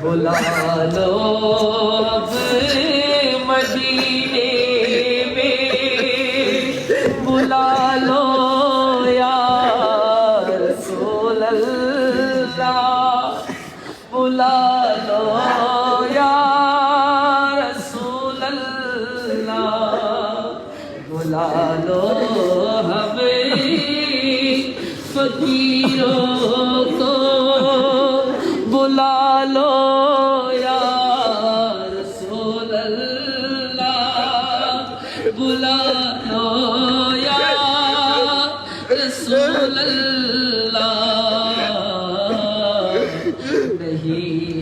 بلا لو اب مدینے میں، بلا لو یا رسول اللہ، بلا لو یا رسول اللہ، بلا لو ہمیں فقیروں کو، بلا لو یا رسول اللہ، بلا لو یا رسول اللہ، نہیں